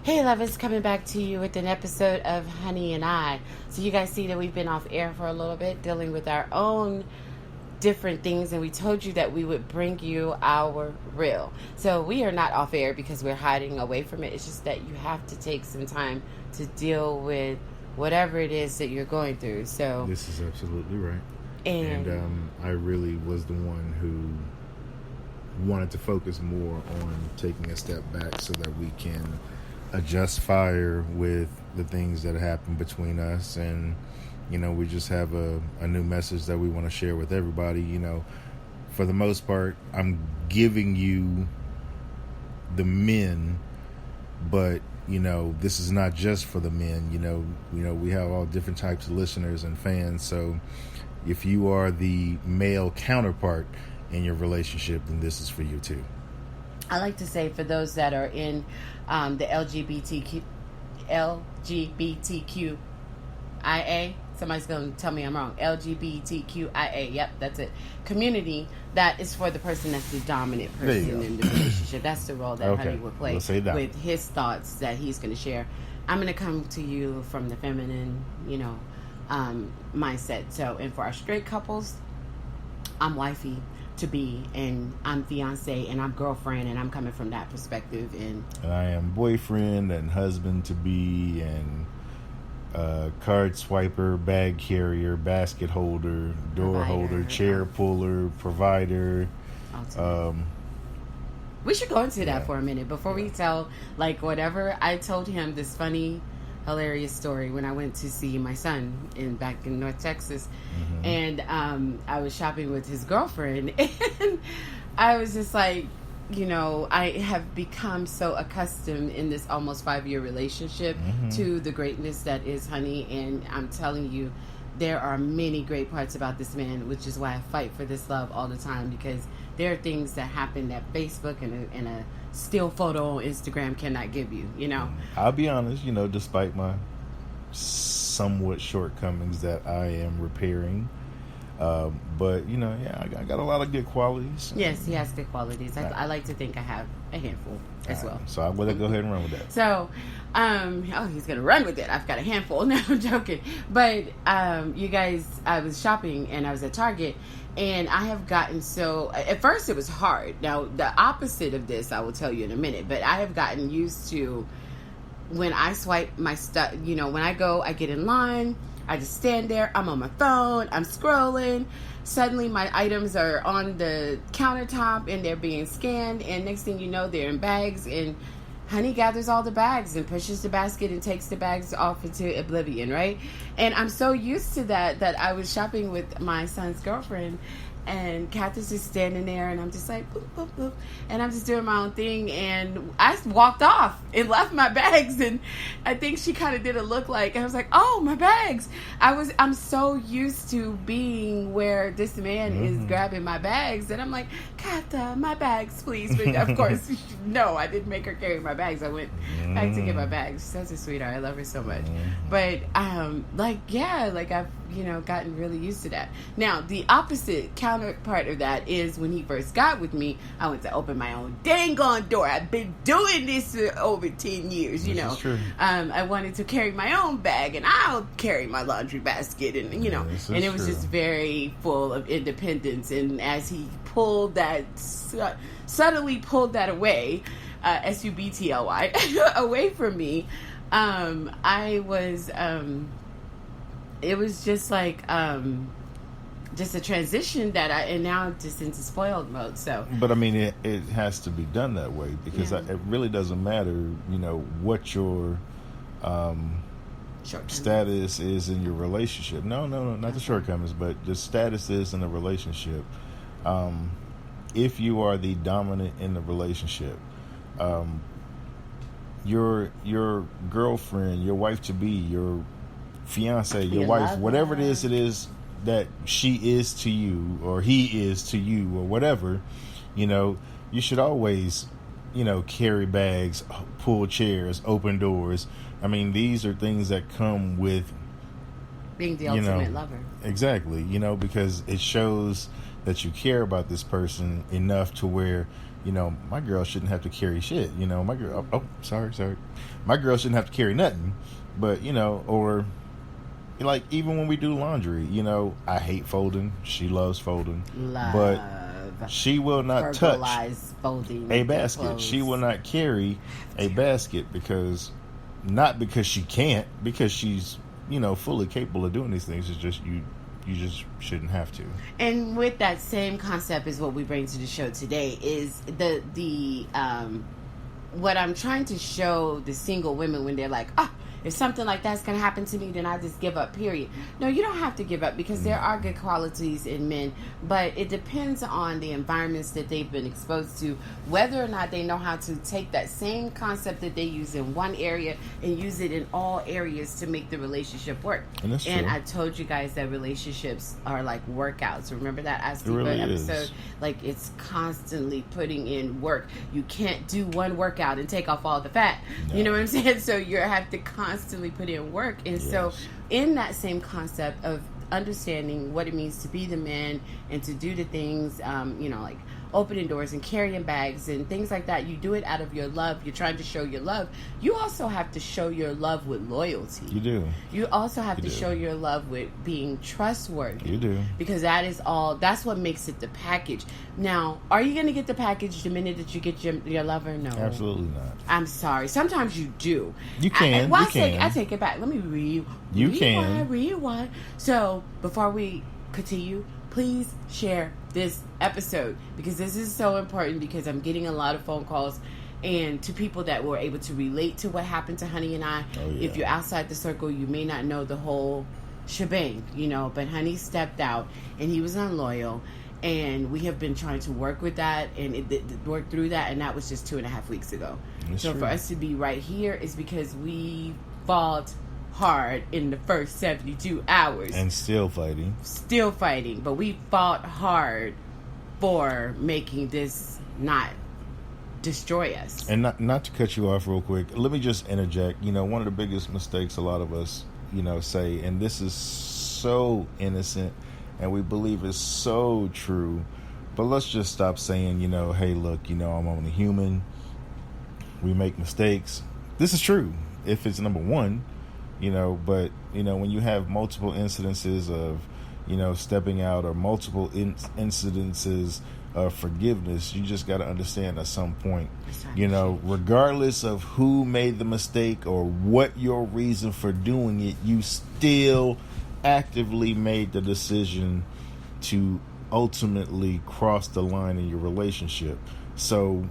Hey lovers, coming back to you with an episode of Honey and I. So you guys see that we've been off air for a little bit, dealing with our own different things, and we told you that we would bring you our real. So we are not off air because we're hiding away from it. It's just that you have to take some time to deal with whatever it is that you're going through. So this is absolutely right. And I really was the one who wanted to focus more on taking a step back so that we can adjust fire with the things that happen between us, and we just have a new message that we want to share with everybody. For the most part, I'm giving you the men, but this is not just for the men. We have all different types of listeners and fans, so if you are the male counterpart in your relationship, then this is for you too. I like to say, for those that are in the LGBTQIA, somebody's going to tell me I'm wrong, LGBTQIA, yep, that's it, community, that is for the person that's the dominant person in the relationship. That's the role that Honey will play with his thoughts that he's going to share. I'm going to come to you from the feminine, mindset. So, and for our straight couples, I'm wifey to be, and I'm fiance, and I'm girlfriend, and I'm coming from that perspective. And I am boyfriend and husband to be, and card swiper, bag carrier, basket holder, door holder, chair puller, provider. We should go into that for a minute before we tell whatever. I told him this funny, hilarious story when I went to see my son back in North Texas, and I was shopping with his girlfriend, and I was just like, I have become so accustomed in this almost 5-year relationship to the greatness that is Honey, and I'm telling you, there are many great parts about this man, which is why I fight for this love all the time, because there are things that happen that Facebook and a still photo on Instagram cannot give you, I'll be honest, despite my somewhat shortcomings that I am repairing, but I got a lot of good qualities. Yes, he has good qualities. I like to think I have a handful as well. So I'm going to go ahead and run with that. So, he's going to run with it. I've got a handful. No, I'm joking. But, you guys, I was shopping and I was at Target, and I have gotten so, at first it was hard. Now, the opposite of this, I will tell you in a minute, but I have gotten used to when I swipe my stuff, when I go, I get in line, I just stand there, I'm on my phone, I'm scrolling, suddenly my items are on the countertop and they're being scanned, and next thing you know, they're in bags, and Honey gathers all the bags and pushes the basket and takes the bags off into oblivion, right? And I'm so used to that I was shopping with my son's girlfriend, and Kath is just standing there, and I'm just like, boop, boop, boop. And I'm just doing my own thing, and I walked off and left my bags, and I think she kind of did a look like, and I was like, oh, my bags. I'm so used to being where this man is grabbing my bags, and I'm like, Kath, my bags, please. But of course, no, I didn't make her carry my bags. I went back to get my bags. She's such a sweetheart. I love her so much. But, I've, gotten really used to that. Now, the opposite counterpart of that is when he first got with me, I went to open my own dang on door. I've been doing this for over 10 years, This is true. I wanted to carry my own bag, and I'll carry my laundry basket, and, and it was just very full of independence. And as he pulled that, subtly pulled that away, SUBTLY, away from me, I was, it was just like, just a transition and now just into spoiled mode. So, but I mean, it has to be done that way, because it really doesn't matter, what your status is in your relationship. No, not the shortcomings, but the status is in the relationship. If you are the dominant in the relationship, your girlfriend, your wife to be, your fiance, your wife, whatever it is that she is to you, or he is to you, or whatever, you should always, carry bags, pull chairs, open doors. I mean, these are things that come with being the ultimate lover. Exactly, because it shows that you care about this person enough to where my girl shouldn't have to carry shit. My girl. Oh, sorry. My girl shouldn't have to carry nothing. But or like even when we do laundry, I hate folding. She loves folding, but she will not touch folding a basket. clothes. She will not carry a basket not because she can't, because she's fully capable of doing these things. It's just you just shouldn't have to. And with that same concept is what we bring to the show today is the what I'm trying to show the single women when they're like, if something like that's going to happen to me, then I just give up, period. No, you don't have to give up, because there are good qualities in men, but it depends on the environments that they've been exposed to, whether or not they know how to take that same concept that they use in one area and use it in all areas to make the relationship work. And that's true. And I told you guys that relationships are like workouts. Remember that Ashley really episode? Is. Like, it's constantly putting in work. You can't do one workout and take off all the fat. No. You know what I'm saying? So you have to constantly put in work. And so in that same concept of understanding what it means to be the man and to do the things, like opening doors and carrying bags and things like that, you do it out of your love. You're trying to show your love. You also have to show your love with loyalty. You do. You also have to show your love with being trustworthy. You do. Because that's what makes it the package. Now, are you going to get the package the minute that you get your lover? No. Absolutely not. I'm sorry. Sometimes you do. You can. I take it back. Let me rewind. So, before we continue, please share this episode, because this is so important, because I'm getting a lot of phone calls and to people that were able to relate to what happened to Honey and I. Oh, yeah. If you're outside the circle, you may not know the whole shebang, but Honey stepped out and he was unloyal, and we have been trying to work with that and work through that, and that was just 2.5 weeks ago. That's so true. For us to be right here is because we fought hard in the first 72 hours. And still fighting. But we fought hard for making this not destroy us. And not to cut you off real quick, let me just interject. One of the biggest mistakes a lot of us, say, and this is so innocent and we believe it's so true, but let's just stop saying, hey, look, I'm only human. We make mistakes. This is true if it's number one. But when you have multiple incidences of stepping out, or multiple incidences of forgiveness, you just got to understand at some point, regardless of who made the mistake or what your reason for doing it, you still actively made the decision to ultimately cross the line in your relationship. So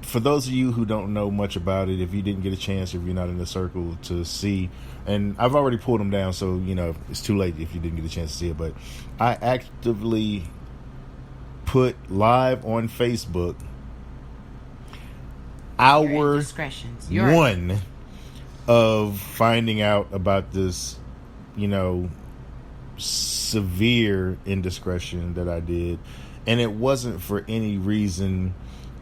for those of you who don't know much about it, if you didn't get a chance, if you're not in the circle to see, and I've already pulled them down, so it's too late if you didn't get a chance to see it, but I actively put live on Facebook hour one of finding out about this severe indiscretion that I did, and it wasn't for any reason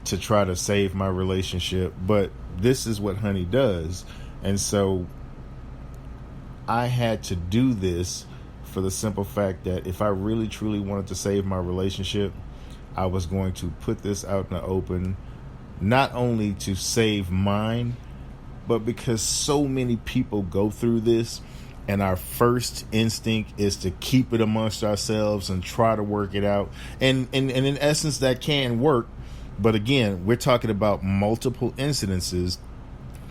to try to save my relationship, but this is what Honey does. And so I had to do this for the simple fact that if I really truly wanted to save my relationship, I was going to put this out in the open, not only to save mine, but because so many people go through this, and our first instinct is to keep it amongst ourselves and try to work it out. And in essence, that can work. But again, we're talking about multiple incidences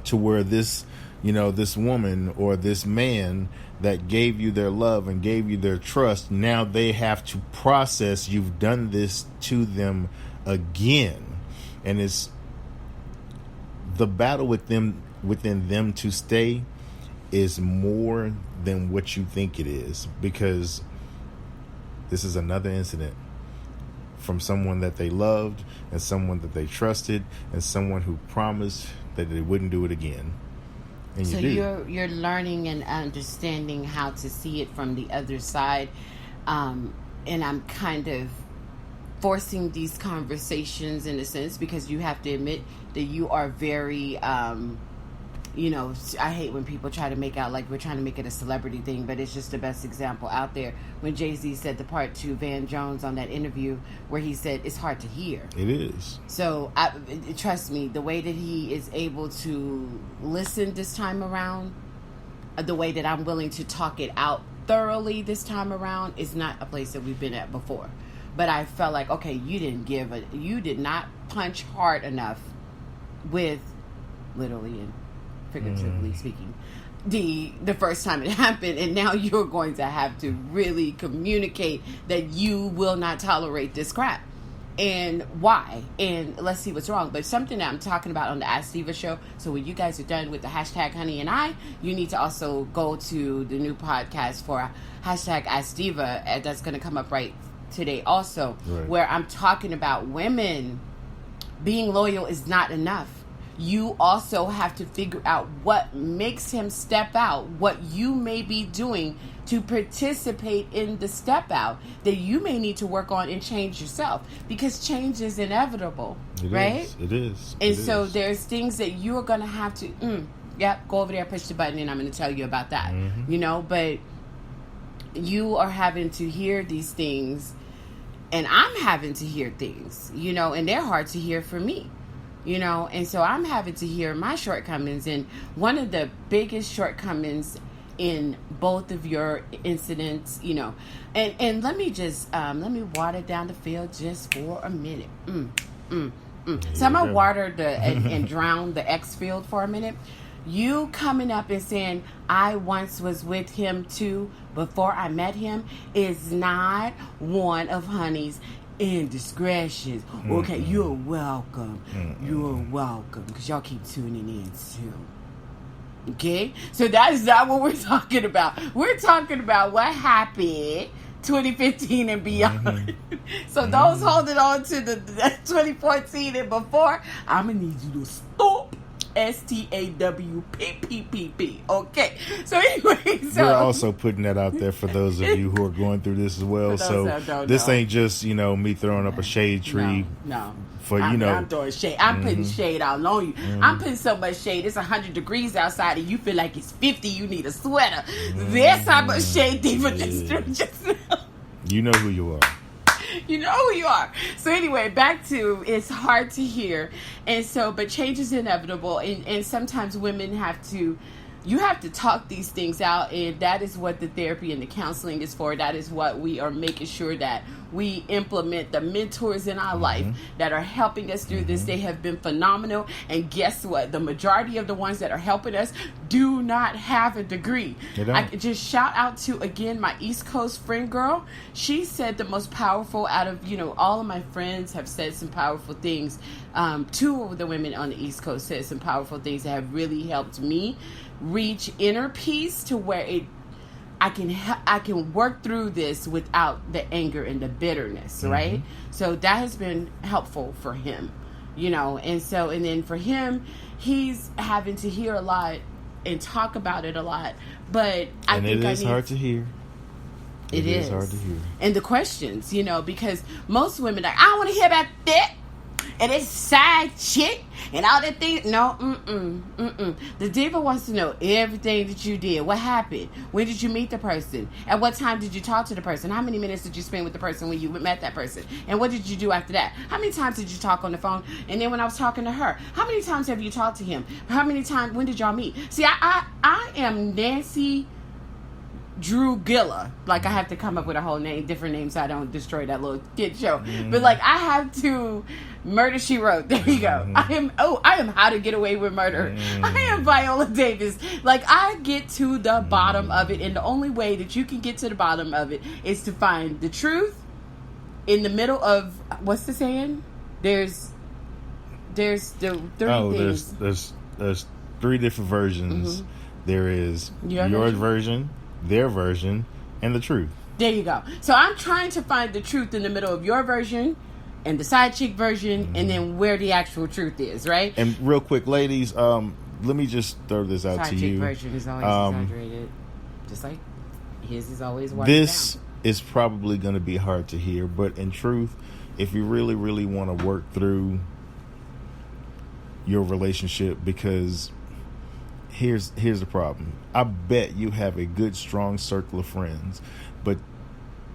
to where this, this woman or this man that gave you their love and gave you their trust, now they have to process you've done this to them again. And it's the battle within them to stay is more than what you think it is, because this is another incident from someone that they loved and someone that they trusted and someone who promised that they wouldn't do it again. And so you're learning and understanding how to see it from the other side, and I'm kind of forcing these conversations in a sense, because you have to admit that you are very I hate when people try to make out like we're trying to make it a celebrity thing, but it's just the best example out there. When Jay-Z said the part to Van Jones on that interview where he said, it's hard to hear. It is. So, trust me, the way that he is able to listen this time around, the way that I'm willing to talk it out thoroughly this time around is not a place that we've been at before. But I felt like, okay, you did not punch hard enough with, literally and figuratively speaking, the first time it happened, and now you're going to have to really communicate that you will not tolerate this crap. And why? And let's see what's wrong. But something that I'm talking about on the Ask Diva show, so when you guys are done with the hashtag HoneyAndI, you need to also go to the new podcast for hashtag Ask Diva. That's going to come up right today also, right, where I'm talking about women being loyal is not enough. You also have to figure out what makes him step out, what you may be doing to participate in the step out that you may need to work on and change yourself, because change is inevitable, right? It is. And so there's things that you're going to have to, go over there, push the button, and I'm going to tell you about that, but you are having to hear these things, and I'm having to hear things, and they're hard to hear for me. And so I'm having to hear my shortcomings. And one of the biggest shortcomings in both of your incidents, and let me just, let me water down the field just for a minute. So I'm going to water and drown the X field for a minute. You coming up and saying, I once was with him too before I met him is not one of Honey's indiscretions. Okay, you're welcome. You're welcome, because y'all keep tuning in too. Okay, so that is not what we're talking about. We're talking about what happened 2015 and beyond. So those holding on to the 2014 and before, I'm gonna need you to stop. STAWPPPP. Okay. So anyway, we're also putting that out there for those of you who are going through this as well. So this ain't just me throwing up a shade tree. No. I'm throwing shade. I'm putting shade out on you. I'm putting so much shade. It's 100 degrees outside, and you feel like it's 50. You need a sweater. That's how much shade Diva just now. You know who you are. You know who you are. So anyway, back to, it's hard to hear. And so, but change is inevitable. And sometimes women you have to talk these things out. And that is what the therapy and the counseling is for. That is what we are making sure that we implement. The mentors in our life that are helping us through this, they have been phenomenal. And guess what? The majority of the ones that are helping us do not have a degree. I just shout out to, again, my East Coast friend girl. She said the most powerful out of, all of my friends have said some powerful things. Two of the women on the East Coast said some powerful things that have really helped me reach inner peace to where I can work through this without the anger and the bitterness, right? So that has been helpful for him, and then for him, he's having to hear a lot and talk about it a lot, but I think it is hard to hear. It is hard to hear. And the questions, because most women are like, I don't want to hear about that. And it's side chick and all that thing. No, The diva wants to know everything that you did. What happened? When did you meet the person? At what time did you talk to the person? How many minutes did you spend with the person when you met that person? And what did you do after that? How many times did you talk on the phone? And then when I was talking to her, how many times have you talked to him? How many times? When did y'all meet? See, I am Nancy Drew Gilla. Like, I have to come up with a whole name, different names, so I don't destroy that little kid show. But I have to Murder, She Wrote. There you go. I am How to Get Away with Murder. I am Viola Davis. I get to the bottom of it, and the only way that you can get to the bottom of it is to find the truth in the middle of, what's the saying? There's the three things. There's three different versions. There is your version, their version, and the truth. There you go. So I'm trying to find the truth in the middle of your version and the side chick version, and then where the actual truth is, right? And real quick, ladies, let me just throw this out to you. Side chick version is always exaggerated, just like his is always watered this down. Is probably going to be hard to hear, but in truth, if you really, really want to work through your relationship, because here's the problem. I bet you have a good, strong circle of friends, but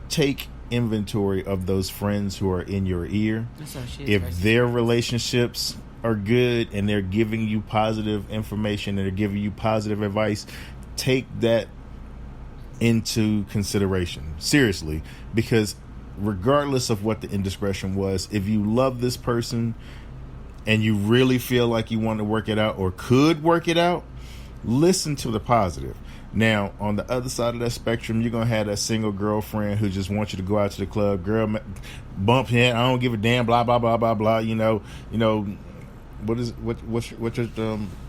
take inventory of those friends who are in your ear. If their relationships are good and they're giving you positive information and they're giving you positive advice, take that into consideration. Seriously, because regardless of what the indiscretion was, if you love this person and you really feel like you want to work it out or could work it out, listen to the positive. Now, on the other side of that spectrum, you're going to have that single girlfriend who just wants you to go out to the club. Girl, bump head, I don't give a damn, blah, blah, blah, blah, blah. What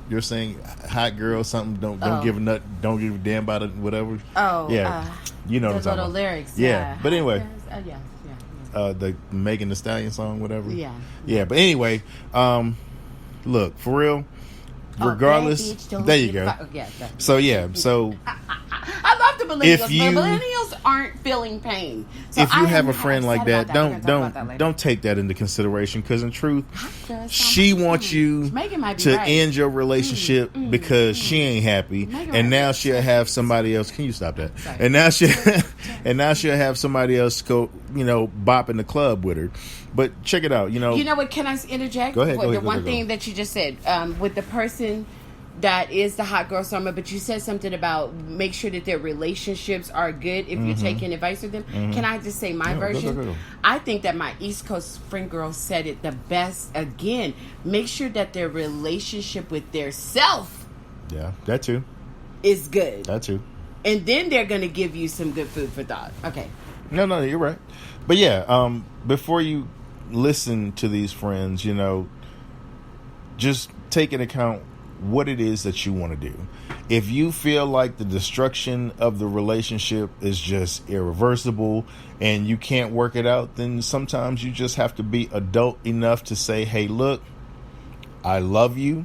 you're saying, hot girl, something, don't give a nut, don't give a damn about it, whatever. Oh, yeah. You know what I'm talking about. Lyrics. Yeah. But anyway. Yeah. The Megan Thee Stallion song, whatever. Yeah. Yeah, but anyway, look, for real, regardless, there you go. So I love the millennials, but millennials aren't feeling pain. So if you have a friend like that, don't take that into consideration, because in truth, she wants you to end your relationship because she ain't happy, and now she'll have somebody else. Can you stop that? Sorry. And now she'll have somebody else go, bop in the club with her. But check it out, You know what? Can I interject? Go ahead. The one thing that you just said with the person that is the hot girl summer, but you said something about make sure that their relationships are good if you're taking advice from them. Can I just say my version? Go. I think that my East Coast friend girl said it the best. Again, make sure that their relationship with their self, that too, is good. That too. And then they're going to give you some good food for thought. Okay. No, you're right. But yeah, before you listen to these friends, just take into account what it is that you want to do. If you feel like the destruction of the relationship is just irreversible and you can't work it out, then sometimes you just have to be adult enough to say, hey, look, I love you.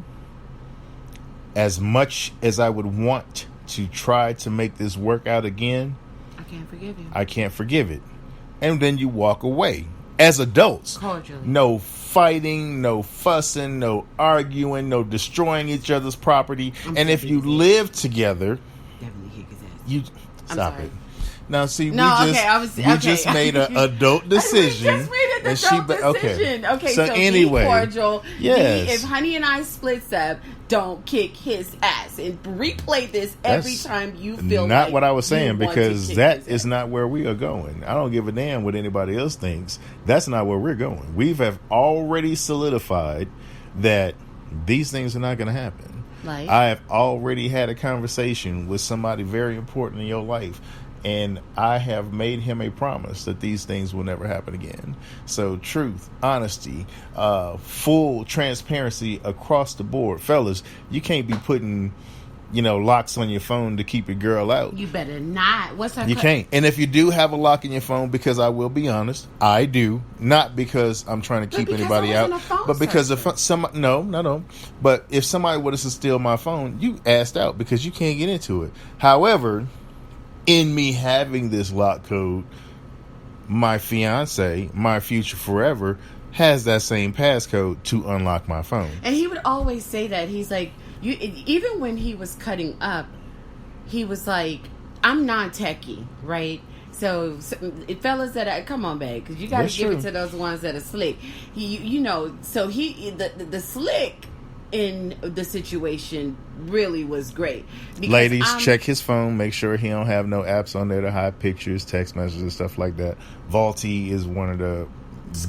As much as I would want to try to make this work out again, I can't forgive you. I can't forgive it. And then you walk away. As adults, cordially. No fighting, no fussing, no arguing, no destroying each other's property. And if you live together, definitely kick his ass. You stop it. Now, see, we just made an adult decision. We just made an adult decision. Okay, so anyway, be cordial. Yes. If Honey and I splits up, don't kick his ass. And replay this every time you feel not like what I was saying, because that is ass. not where we are going. I don't give a damn what anybody else thinks. That's not where we're going. We have already solidified that these things are not going to happen. Like? I have already had a conversation with somebody very important in your life, and I have made him a promise that these things will never happen again. So truth, honesty, full transparency across the board. Fellas, you can't be putting, locks on your phone to keep your girl out. You better not. You can't. And if you do have a lock in your phone, because I will be honest, I do. Not because I'm trying to keep anybody out, but because if no. But if somebody would have steal my phone, you asked out because you can't get into it. However, in me having this lock code, my fiance, my future forever, has that same passcode to unlock my phone. And he would always say that. He's like, even when he was cutting up, he was like, I'm non-techie, right? So fellas come on, babe, because you got to give it to those ones that are slick. The slick in the situation really was great. Ladies, check his phone. Make sure he don't have no apps on there to hide pictures, text messages, and stuff like that. Vaulty is one of the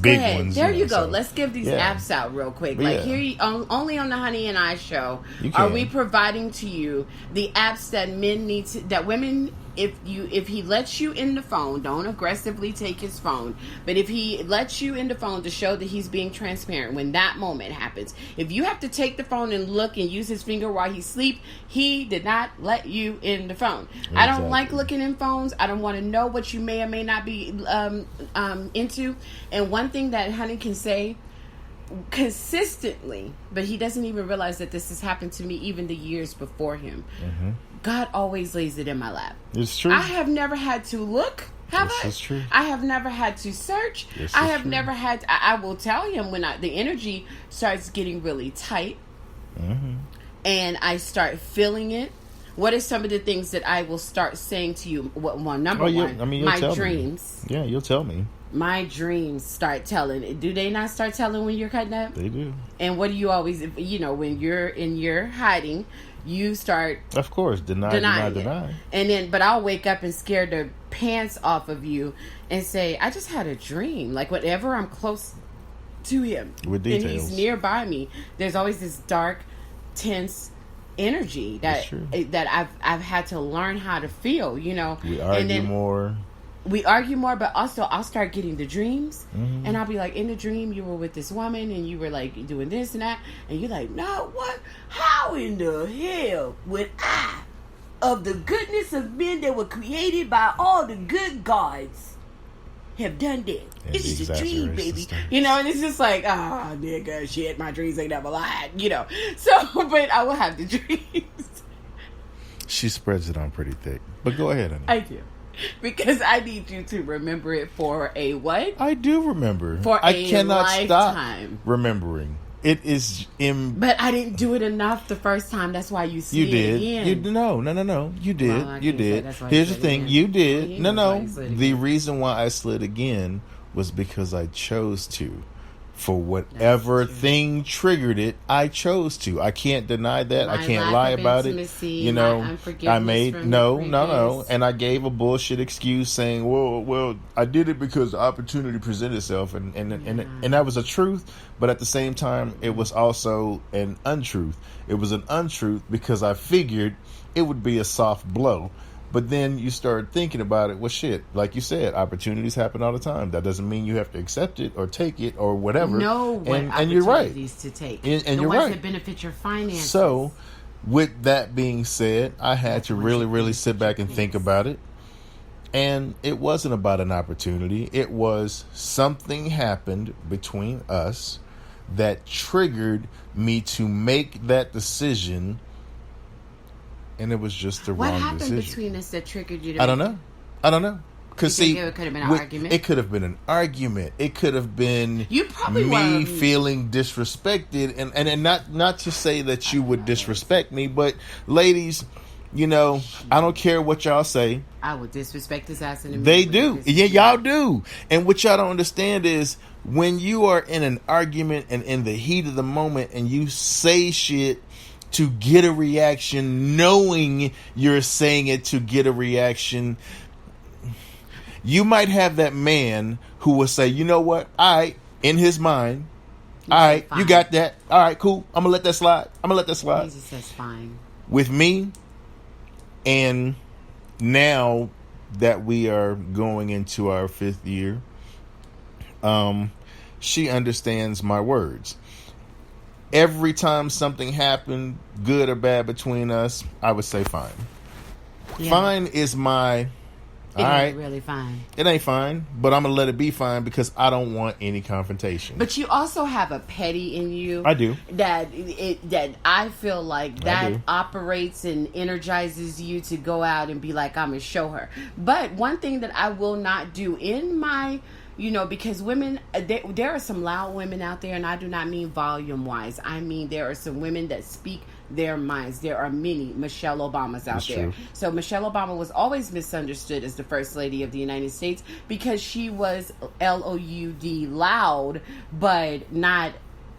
big ones. There you go. So, let's give these apps out real quick. But here, only on the Honey and I show are we providing to you the apps that men need to, that women. If he lets you in the phone, don't aggressively take his phone. But if he lets you in the phone to show that he's being transparent when that moment happens, if you have to take the phone and look and use his finger while he sleep, he did not let you in the phone. Exactly. I don't like looking in phones. I don't want to know what you may or may not be into. And one thing that Honey can say consistently, but he doesn't even realize that this has happened to me even the years before him. Mm-hmm. God always lays it in my lap. It's true. I have never had to look. It's true. I have never had to search. I have never had. I will tell him when the energy starts getting really tight. Mm-hmm. and I start feeling it, what are some of the things that I will start saying to you? Number one, my dreams. Yeah, you'll tell me. My dreams start telling. Do they not start telling when you're cutting up? They do. And what do you always, when you're in your hiding, you start... Of course, deny. And then, but I'll wake up and scare the pants off of you and say, I just had a dream. Like, whenever I'm close to him. With details. And he's nearby me, there's always this dark, tense energy that I've had to learn how to feel, We argue more. We argue more, but also I'll start getting the dreams, and I'll be like, in the dream, you were with this woman, and you were like doing this and that, and you're like, no, what? How in the hell would I, of the goodness of men that were created by all the good gods, have done that? And it's just a dream, baby. And it's just like, nigga, shit, my dreams ain't never lied, So, but I will have the dreams. She spreads it on pretty thick. But go ahead, honey. I do. Because I need you to remember it for a what? I do remember. I cannot stop remembering. It is But I didn't do it enough the first time. That's why you see it again. No. You did. Well, you did. Here's the thing. You did. No. The reason why I slid again was because I chose to. For whatever thing triggered it, I chose to. I can't deny that. I can't lie about it. I made no. And I gave a bullshit excuse saying, well, I did it because the opportunity presented itself, and that was a truth. But at the same time, it was also an untruth. It was an untruth because I figured it would be a soft blow. But then you start thinking about it. Well, shit, like you said, opportunities happen all the time. That doesn't mean you have to accept it or take it or whatever. And you're right. To take. And you're right. that benefit your finances. So, with that being said, I had to really, really sit back and think about it. And it wasn't about an opportunity. It was something happened between us that triggered me to make that decision. And it was just the wrong decision. What happened between us that triggered you? I don't know. Because see, it could have been an argument. It could have been an argument. It could have been me feeling disrespected, and not to say that you would disrespect me, but ladies, I don't care what y'all say. I would disrespect his ass in a minute. They do, yeah, y'all do. And what y'all don't understand is when you are in an argument and in the heat of the moment, and you say shit to get a reaction, knowing you're saying it to get a reaction, you might have that man who will say, you know what? All right, in his mind, all right, you got that. All right, cool. I'm going to let that slide. Jesus says fine. With me, and now that we are going into our 5th year, she understands my words. Every time something happened, good or bad between us, I would say fine. Yeah. Fine is my... It ain't really fine. It ain't fine, but I'm going to let it be fine because I don't want any confrontation. But you also have a petty in you. I do. That I feel like that operates and energizes you to go out and be like, I'm going to show her. But one thing that I will not do in my... because women, there are some loud women out there, and I do not mean volume-wise. I mean there are some women that speak their minds. There are many Michelle Obamas out there. True. So Michelle Obama was always misunderstood as the First Lady of the United States because she was L-O-U-D, loud, but not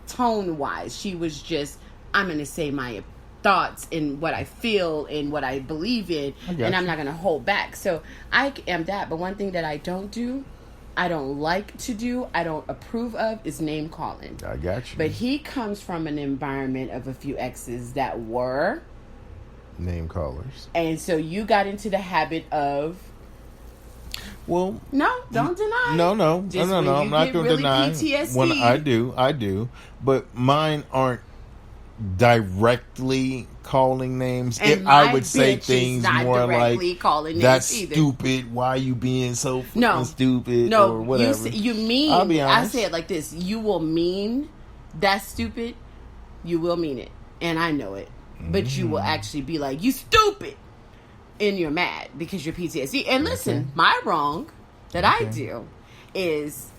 tone-wise. She was just, I'm going to say my thoughts and what I feel and what I believe in, and I'm not going to hold back. So I am that. But one thing that I don't do, I don't like to do, I don't approve of, is name calling. I got you. But he comes from an environment of a few exes that were name callers. And so you got into the habit of... Well... No, don't deny. No. I'm not going to deny. PTSD. When I do. But mine aren't directly calling names. I would say things more like, that's stupid, why are you being so stupid, or whatever. You mean, I'll be honest. I say it like this, you will mean that's stupid, you will mean it, and I know it, but you will actually be like, you stupid, and you're mad because you're PTSD. And listen, my wrong that I do is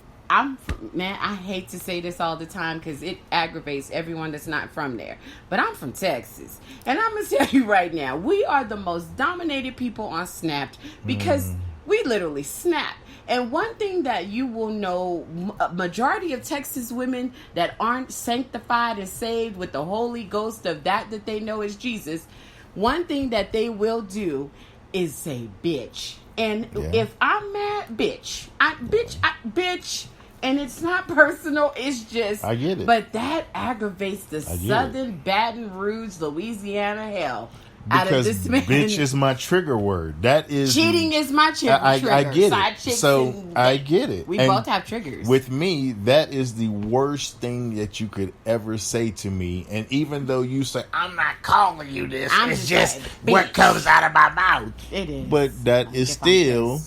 man, I hate to say this all the time because it aggravates everyone that's not from there. But I'm from Texas. And I'm going to tell you right now, we are the most dominated people on Snapped because we literally snap. And one thing that you will know, a majority of Texas women that aren't sanctified and saved with the Holy Ghost of that they know is Jesus, one thing that they will do is say bitch. And if I'm mad, bitch, bitch, and it's not personal, it's just, I get it. But that aggravates the southern Baton Rouge, Louisiana hell out of Because this man. bitch is my trigger word. That is cheating is my trigger. I get Side it. chicks So I get it. We and both have triggers. With me, that is the worst thing that you could ever say to me. And even though you say I'm not calling you this, it's just what comes out of my mouth. It is. But that is still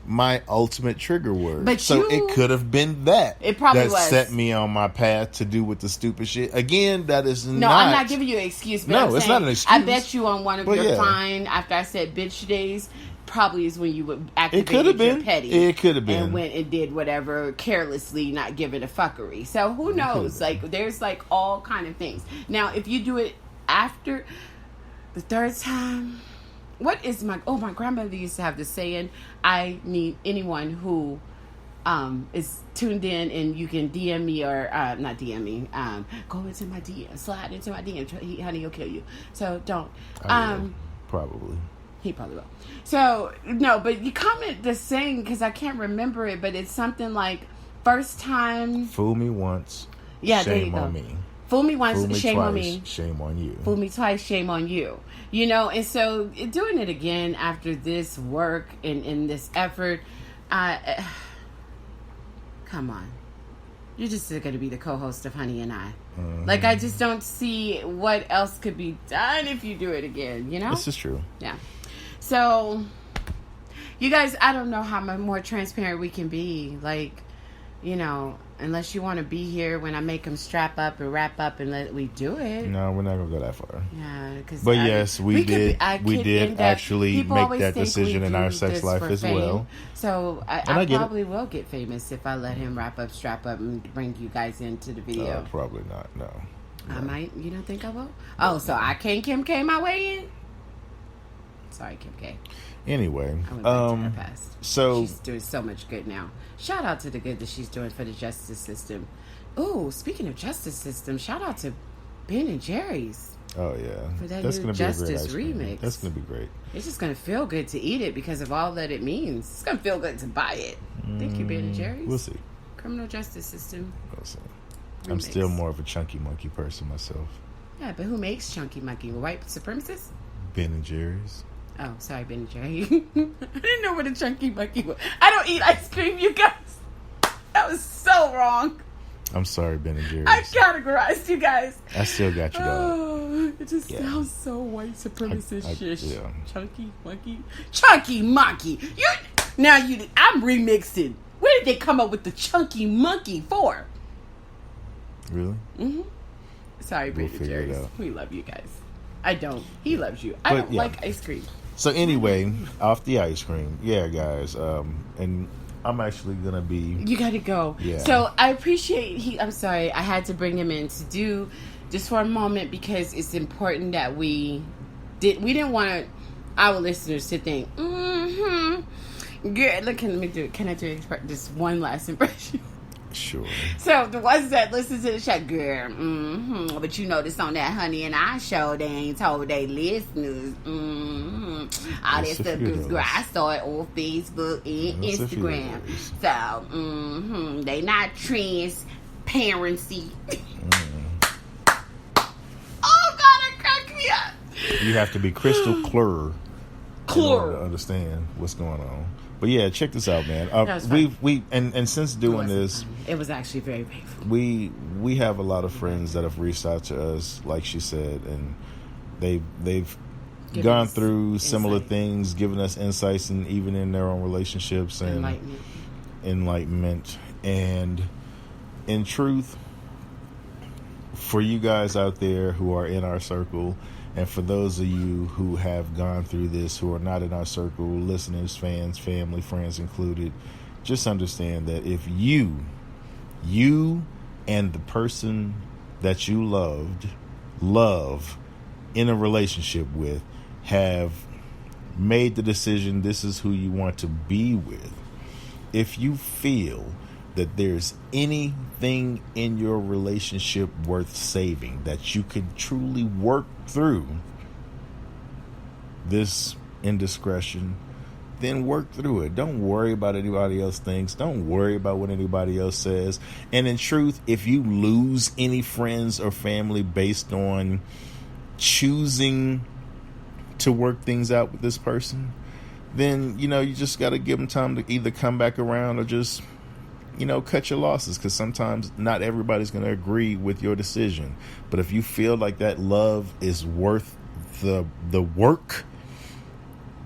my ultimate trigger word. But so it could have been that. It probably that set me on my path to do with the stupid shit. Again, that is no, I'm not giving you an excuse. But No, I'm it's saying, not an excuse. I bet you on one of your fine, after I said bitch days, probably is when you would activate your petty. It could have been. And went and did whatever carelessly, not giving a fuckery. So who knows? Like, there's like all kind of things. Now, if you do it after the third time... What is my grandmother used to have this saying, I need anyone who is tuned in and you can DM me or not DM me, go into my DM, slide into my DM, honey, he'll kill you. So don't. Probably. He probably will. So, no, but you comment the saying because I can't remember it, but it's something like first time. Fool me once, shame on me. Fool me once, Fool me shame twice, on me. Shame on you. Fool me twice, shame on you. You know, and so doing it again after this work and in this effort, come on. You're just going to be the co-host of Honey and I. Mm-hmm. Like, I just don't see what else could be done if you do it again, you know? This is true. Yeah. So, you guys, I don't know how much more transparent we can be. Like, you know... Unless you want to be here when I make them strap up and wrap up and let we do it. No, we're not gonna go that far. Yeah, because yes, we did actually make that decision in our sex life as well. So I probably will get famous if I let him wrap up, strap up, and bring you guys into the video. Probably not. No. I might. You don't think I will? Oh, so I can't Kim K my way in? Sorry, Kim K. Anyway, I went back to her past. So she's doing so much good now. Shout out to the good that she's doing for the justice system. Ooh, speaking of justice system, shout out to Ben and Jerry's. Oh yeah, for that that's new gonna Justice be a great remix. That's gonna be great. It's just gonna feel good to eat it because of all that it means. It's gonna feel good to buy it. Thank you, Ben and Jerry's. We'll see. Criminal justice system. We'll see. I'm still more of a chunky monkey person myself. Yeah, but who makes chunky monkey? White supremacists? Ben and Jerry's. Oh, sorry, Ben and Jerry. I didn't know what a chunky monkey was. I don't eat ice cream, you guys. That was so wrong. I'm sorry, Ben and Jerry's. I categorized you guys. I still got you, dog. Oh, it just sounds so white supremacist shish. Yeah. Chunky monkey. Chunky monkey. I'm remixing. Where did they come up with the chunky monkey for? Really? Mm-hmm. Sorry, Ben and Jerry's. We love you guys. I don't. He loves you. I don't like ice cream. So anyway, off the ice cream. Yeah, guys. And I'm actually going to be... You got to go. Yeah. So I appreciate... I'm sorry. I had to bring him in to do just for a moment because it's important that we didn't want our listeners to think, good. Look, can I do just one last impression? Sure. So the ones that listen to the show, girl, but you notice on that Honey and I show, they ain't told they listeners, all that stuff, girl, I saw it on Facebook and Instagram. So, they not transparency. Oh God, it cracked me up. You have to be crystal clear to understand what's going on. But yeah, check this out, man. We since doing this, it was actually very painful. We have a lot of friends that have reached out to us, like she said, and they've gone through similar things, given us insights, and even in their own relationships and enlightenment. And in truth, for you guys out there who are in our circle, and for those of you who have gone through this, who are not in our circle, listeners, fans, family, friends included, just understand that if you You and the person that you love in a relationship with have made the decision this is who you want to be with. If you feel that there's anything in your relationship worth saving, that you could truly work through this indiscretion, then work through it. Don't worry about anybody else thinks. Don't worry about what anybody else says. And in truth, if you lose any friends or family based on choosing to work things out with this person, then, you just got to give them time to either come back around or just, cut your losses, because sometimes not everybody's going to agree with your decision. But if you feel like that love is worth the work,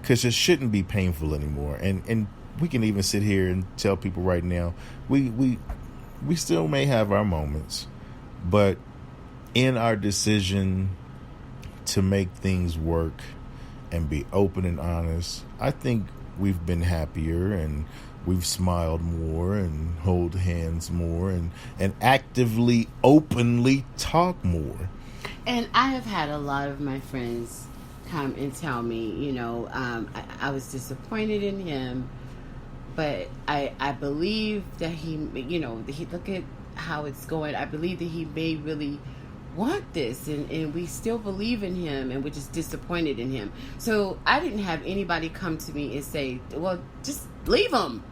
because it shouldn't be painful anymore. And we can even sit here and tell people right now, we still may have our moments, but in our decision to make things work and be open and honest, I think we've been happier, and we've smiled more and hold hands more and actively, openly talk more. And I have had a lot of my friends come and tell me, I was disappointed in him, but I believe that he look at how it's going. I believe that he may really want this, and we still believe in him, and we're just disappointed in him. So I didn't have anybody come to me and say, well, just leave him,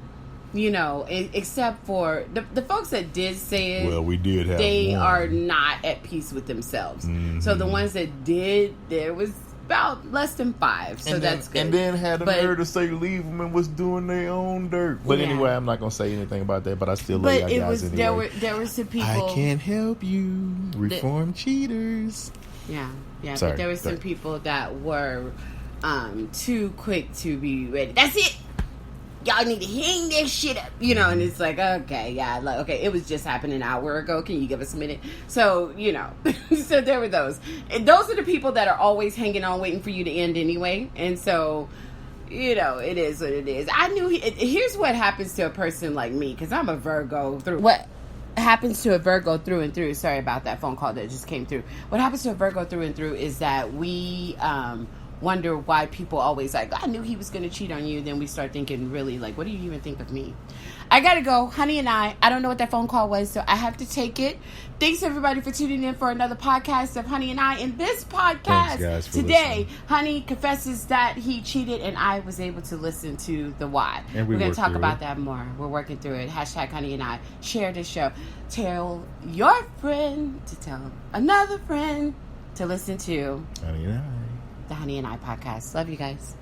except for the folks that did say it. Well, we did have they one. are not at peace with themselves. Mm-hmm. So the ones that did, there was about less than 5, so that's good. And then had the nerve to say leave them and was doing their own dirt. But anyway, I'm not going to say anything about that, but I still love y'all guys anyway. There were some people. I can't help you, reform cheaters. Yeah. Sorry, but there were some people that were too quick to be ready. That's it. Y'all need to hang this shit up, and it's like, okay, it was just happened an hour ago. Can you give us a minute? So, so there were those. And those are the people that are always hanging on, waiting for you to end anyway. And so, it is what it is. I knew, here's what happens to a person like me, because I'm a Virgo through. What happens to a Virgo through and through, sorry about that phone call that just came through. What happens to a Virgo through and through is that we, wonder why people always like, I knew he was going to cheat on you. Then we start thinking, really, like, what do you even think of me? I gotta go. Honey and I don't know what that phone call was, so I have to take it. Thanks everybody for tuning in for another podcast of Honey and I. In this podcast today, listening. Honey confesses that he cheated, and I was able to listen to the why. And we're going to talk about that more. We're working through it. Hashtag Honey and I. Share this show. Tell your friend to tell another friend to listen to Honey and I. The Honey and I podcast. Love you guys.